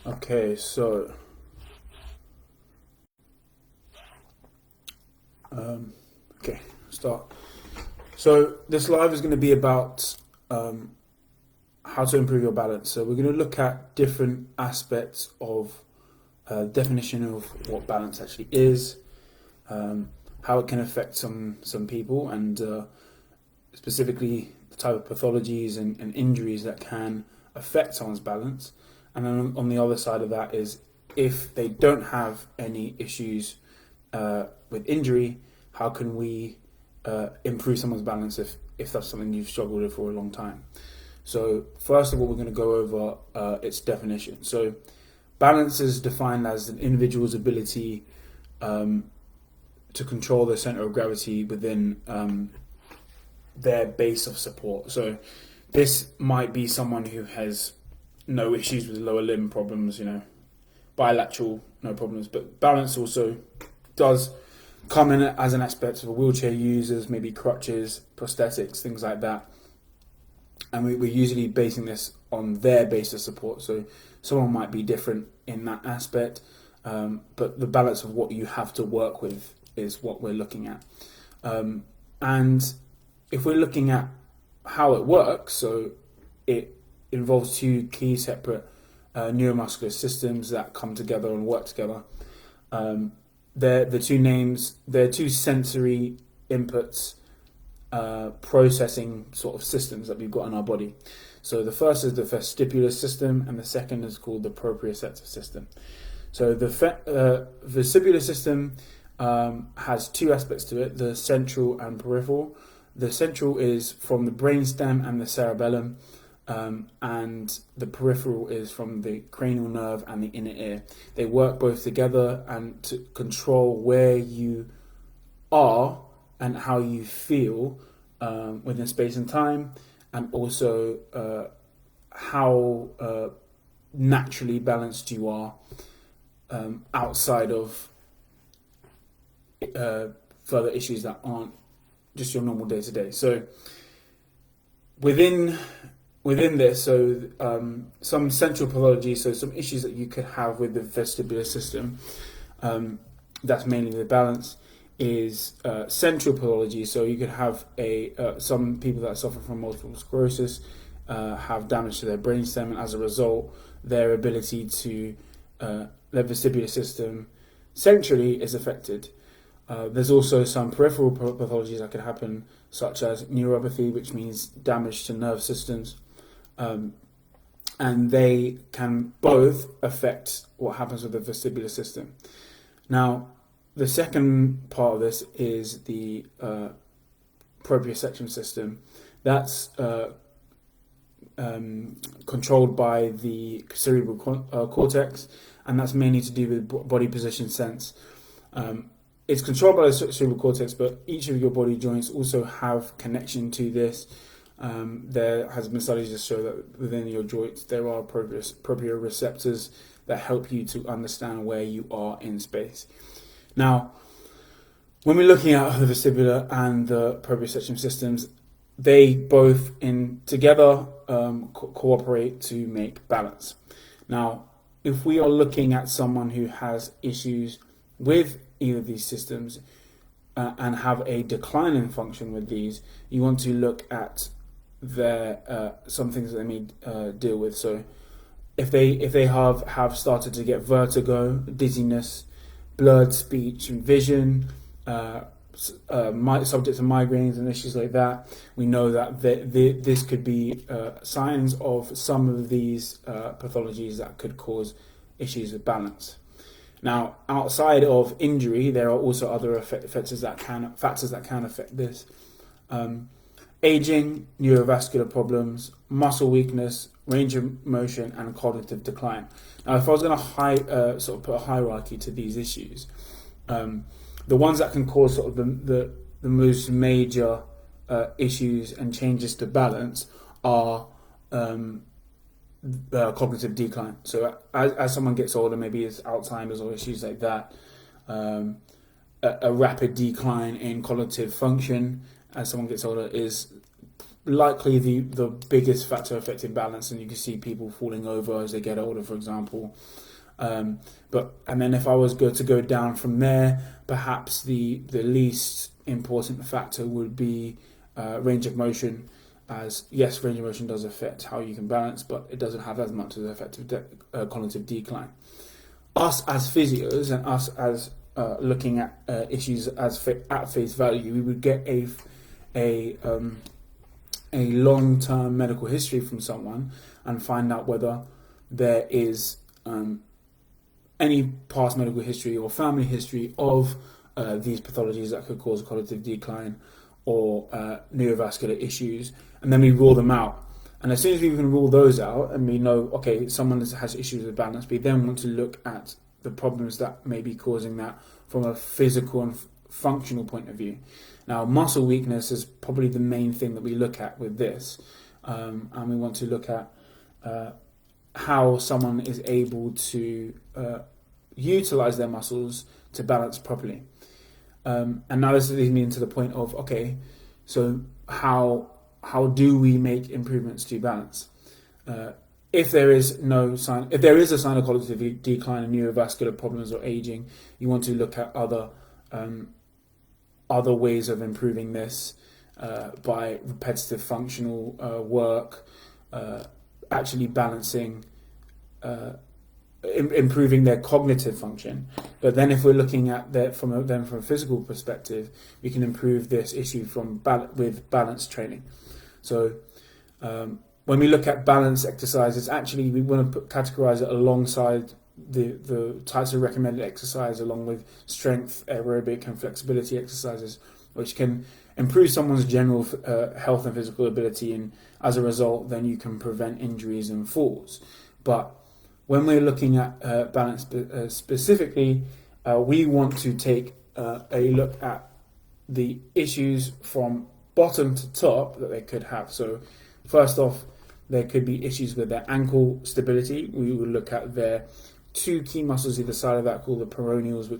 Okay, so um, okay, start. So this live is going to be about how to improve your balance. So we're going to look at different aspects of definition of what balance actually is, um, how it can affect some people, and specifically the type of pathologies and injuries that can affect someone's balance. And then on the other side of that is if they don't have any issues with injury, how can we improve someone's balance if that's something you've struggled with for a long time? So first of all, we're going to go over its definition. So balance is defined as an individual's ability to control the center of gravity within their base of support. So this might be someone who has no issues with lower limb problems, bilateral, no problems. But balance also does come in as an aspect of wheelchair users, maybe crutches, prosthetics, things like that. And we're usually basing this on their base of support. So someone might be different in that aspect, but the balance of what you have to work with is what we're looking at. And if we're looking at how it works, so it involves two key separate neuromuscular systems that come together and work together. They're two sensory inputs, processing sort of systems that we've got in our body. So the first is the vestibular system, and the second is called the proprioceptive system. So the vestibular system has two aspects to it: the central and peripheral. The central is from the brainstem and the cerebellum, and the peripheral is from the cranial nerve and the inner ear. They work both together and to control where you are and how you feel within space and time, and also how naturally balanced you are outside of further issues that aren't just your normal day to day. So within this, so some central pathology, so some issues that you could have with the vestibular system, that's mainly the balance, is central pathology. So you could have some people that suffer from multiple sclerosis have damage to their brainstem, and as a result, their ability to their vestibular system centrally is affected. There's also some peripheral pathologies that can happen, such as neuropathy, which means damage to nerve systems, and they can both affect what happens with the vestibular system. Now, the second part of this is the proprioception system. That's controlled by the cerebral cortex, and that's mainly to do with body position sense. It's controlled by the cerebral cortex, but each of your body joints also have connection to this. There has been studies that show that within your joints there are proprioceptors that help you to understand where you are in space. Now, when we're looking at the vestibular and the proprioception systems, they both together cooperate to make balance. Now, if we are looking at someone who has issues with either of these systems and have a decline in function with these, you want to look at their some things that they may deal with. So if they have started to get vertigo, dizziness, blurred speech and vision, subject to migraines and issues like that, we know that this could be signs of some of these pathologies that could cause issues with balance. Now, outside of injury, there are also other factors that can affect this. Aging, neurovascular problems, muscle weakness, range of motion, and cognitive decline. Now, if I was going to sort of put a hierarchy to these issues, the ones that can cause sort of the most major issues and changes to balance are cognitive decline. So as someone gets older, maybe it's Alzheimer's or issues like that, a rapid decline in cognitive function as someone gets older is likely the biggest factor affecting balance, and you can see people falling over as they get older, for example. And then if I was to go down from there, perhaps the least important factor would be range of motion. As yes, range of motion does affect how you can balance, but it doesn't have as much of an effect of cognitive decline. Us as physios and us as looking at issues at face value, we would get a long-term medical history from someone and find out whether there is any past medical history or family history of these pathologies that could cause cognitive decline or neurovascular issues, and then we rule them out. And as soon as we can rule those out and we know, okay, someone has issues with balance, we then want to look at the problems that may be causing that from a physical and functional point of view. Now, muscle weakness is probably the main thing that we look at with this, and we want to look at how someone is able to utilize their muscles to balance properly. And now this leads me into the point of, okay, so how do we make improvements to balance? If there is a sign of cognitive decline and neurovascular problems or aging, you want to look at other ways of improving this by repetitive functional work, actually balancing, improving their cognitive function. But then if we're looking at that from a physical perspective, we can improve this issue with balance training. So when we look at balance exercises, actually we want to categorize it alongside the types of recommended exercise, along with strength, aerobic and flexibility exercises, which can improve someone's general health and physical ability, and as a result then you can prevent injuries and falls. But when we're looking at balance specifically, we want to take a look at the issues from bottom to top that they could have. So first off, there could be issues with their ankle stability. We will look at their two key muscles either side of that, called the peroneals,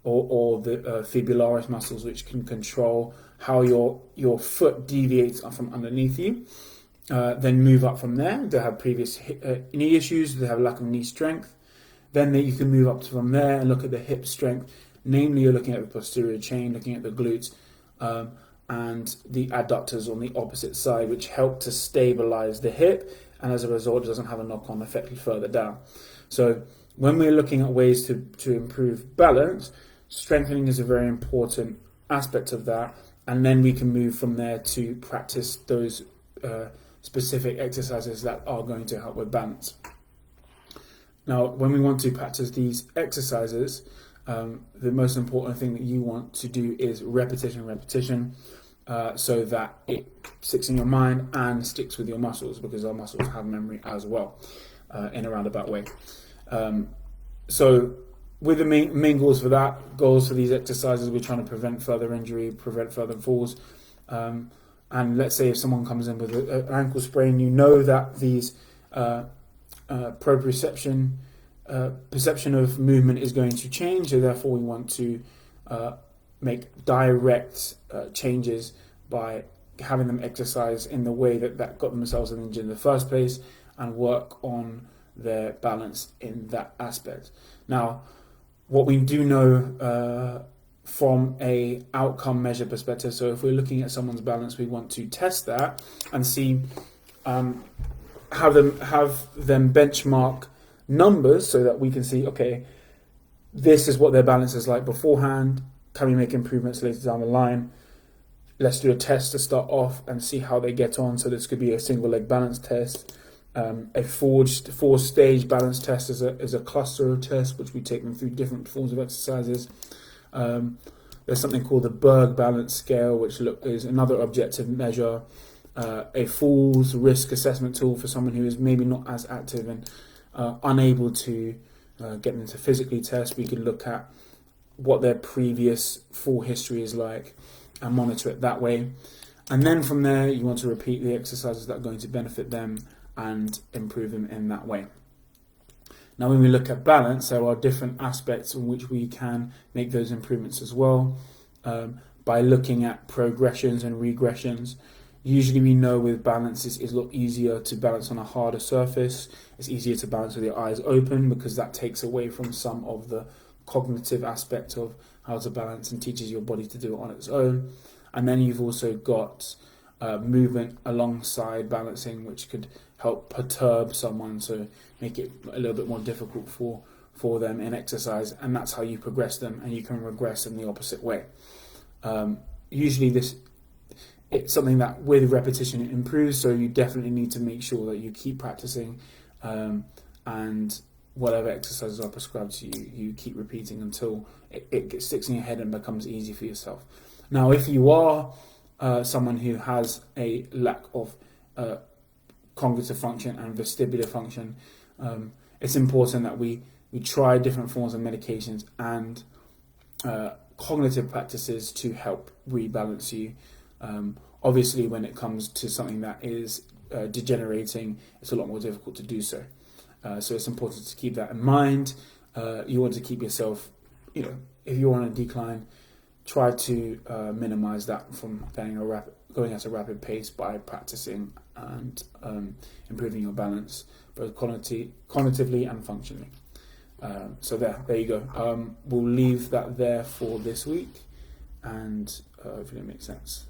or the fibularis muscles, which can control how your foot deviates from underneath you. Then move up from there. They have previous knee issues, they have lack of knee strength. Then you can move up from there and look at the hip strength. Namely, you're looking at the posterior chain, looking at the glutes, and the adductors on the opposite side, which help to stabilize the hip, and as a result, it doesn't have a knock-on effect further down. So when we're looking at ways to improve balance, strengthening is a very important aspect of that, and then we can move from there to practice those specific exercises that are going to help with balance. Now, when we want to practice these exercises, the most important thing that you want to do is repetition, so that it sticks in your mind and sticks with your muscles, because our muscles have memory as well, in a roundabout way. So with the main goals for these exercises, we're trying to prevent further injury, prevent further falls. And let's say if someone comes in with an ankle sprain, you know that these proprioception, perception of movement is going to change, so therefore we want to make direct changes by having them exercise in the way that got themselves injured in the first place, and work on their balance in that aspect. Now, what we do know from a outcome measure perspective, so if we're looking at someone's balance, we want to test that and see, have them benchmark numbers, so that we can see, okay, this is what their balance is like beforehand. Can we make improvements later down the line? Let's do a test to start off and see how they get on. So this could be a single leg balance test, a four-stage balance test is a cluster of tests, which we take them through different forms of exercises. There's something called the Berg Balance Scale, which is another objective measure, a falls risk assessment tool for someone who is maybe not as active and unable to get them to physically test. We could look at what their previous fall history is like and monitor it that way. And then from there, you want to repeat the exercises that are going to benefit them and improve them in that way. Now, when we look at balance, there are different aspects in which we can make those improvements as well, by looking at progressions and regressions. Usually we know with balance it's a lot easier to balance on a harder surface. It's easier to balance with your eyes open because that takes away from some of the cognitive aspect of how to balance and teaches your body to do it on its own. And then you've also got movement alongside balancing, which could help perturb someone, so make it a little bit more difficult for them in exercise, and that's how you progress them, and you can regress in the opposite way. Usually it's something that with repetition it improves, so you definitely need to make sure that you keep practicing, and whatever exercises are prescribed to you, you keep repeating until it sticks in your head and becomes easy for yourself. Now, if you are someone who has a lack of cognitive function and vestibular function, it's important that we try different forms of medications and cognitive practices to help rebalance you. Obviously, when it comes to something that is degenerating, it's a lot more difficult to do so. So it's important to keep that in mind. You want to keep yourself, if you're on a decline, try to minimize that from going at a rapid pace by practicing and improving your balance, both cognitively and functionally. So there you go. We'll leave that there for this week, and hopefully it makes sense.